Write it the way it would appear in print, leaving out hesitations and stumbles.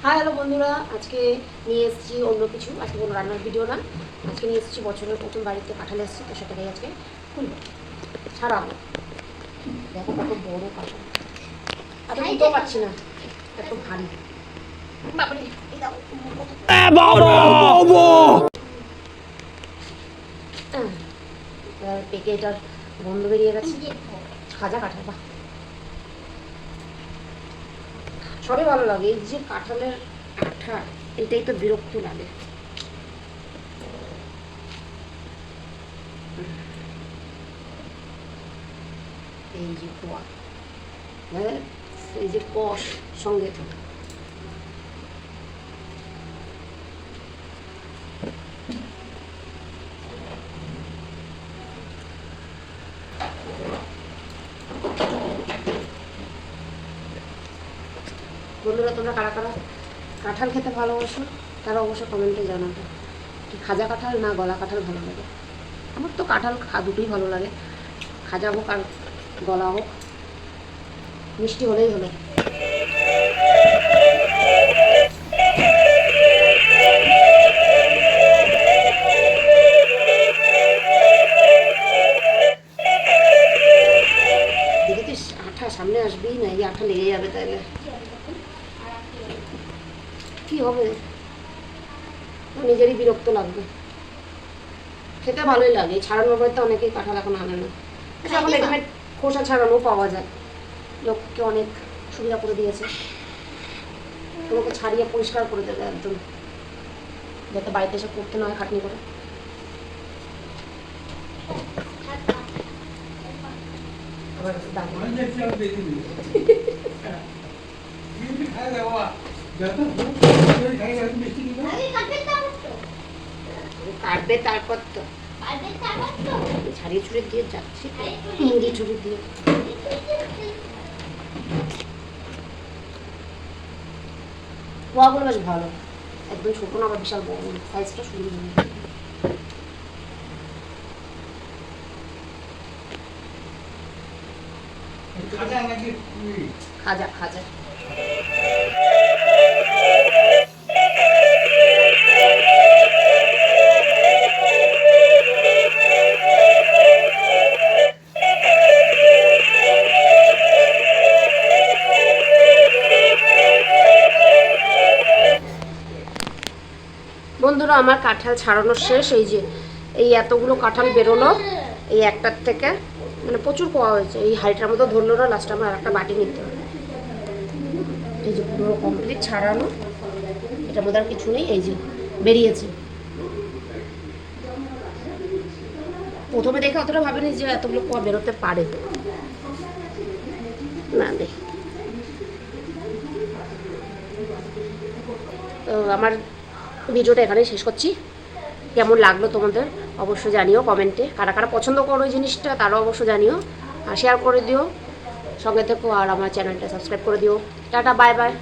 Hi hello বন্ধুরা, আজকে নিয়ে এসেছি অন্য কিছু। আজকে কোনো রান্নার ভিডিও না, আজকে নিয়ে এসেছি বছরের প্রথম বাড়িতে কাঁঠাল এসেছি, তো সেটাকেই আজকে খুলবো। ছাড়াবো। দেখো কত বড় কাঁঠাল, আর বুঝতেও পারছি না এত ভারী। পেকে এটার গন্ধ বেরিয়ে গেছে। খাজা কাঁঠাল, বাহ, সবই ভালো লাগে। এই যে কাঁঠালের আঠা, এটাই তো বিরক্ত লাগে। এই যে কোয়া, হ্যাঁ, এই যে কষ সঙ্গে বন্ধুরা, তোমরা কারা কারা কাঁঠাল খেতে ভালোবাসো তারা অবশ্য কমেন্টে জানাবে। কি খাজা কাঁঠাল না গলা কাঁঠাল ভালো লাগে? আমার তো কাঁঠাল দুটোই ভালো লাগে, খাজা হোক আর গলা হোক, মিষ্টি হলেই হলো। দেখেছিস আঠা সামনে আসবেই না, এই আঠা লেগে যাবে, তাইলে কি হবে? নিজেরই বিরক্ত লাগবে। খেতে ভালোই লাগে, ছাড়ানোর পরে তো অনেকেই কাঁঠাল এখন আনে না, এখন রেডিমেড খোসা ছাড়ানো পাওয়া যায়। লোককে অনেক সুবিধা করে দিয়েছে, তোমাকে ছাড়িয়ে পরিষ্কার করে দেবে একদম, যাতে বাড়িতে এসে করতে না হয় খাটনি করে। কাটবে তারপর তো ছাড়িয়ে ছুড়ে দিয়ে যাচ্ছি, মুড়ি ছুড়ে দিয়ে। পোয়াগুলো বেশ ভালো, একদম ছোটো না, আবার বিশাল বড়, সাইজটা সুন্দর। খাজা খাজা বন্ধুরা, আমার কাঁঠাল ছাড়ানোর শেষ। এই যে এই এতগুলো কাঁঠাল বেরোলো এই একটার থেকে, মানে প্রচুর পাওয়া হয়েছে। এই হাইটার মতো ধরলো না, লাস্টে আমার একটা বাটি নিতে হবে। এই যে পুরো কমপ্লিট ছাড়ানো, এটার মধ্যে আর কিছু নেই। এই যে বেরিয়েছে, প্রথমে দেখে অতটা ভাবেনি যে এতগুলো পোয়া বেরোতে পারে না। দেখ, তো আমার ভিডিওটা এখানেই শেষ করছি। কেমন লাগলো তোমাদের অবশ্যই জানিও কমেন্টে। কারা কারা পছন্দ করো এই জিনিসটা তারাও অবশ্যই জানিও, আর শেয়ার করে দিও, সঙ্গে থেকো, আর আমার চ্যানেলটা সাবস্ক্রাইব করে দিও। Tata, bye bye.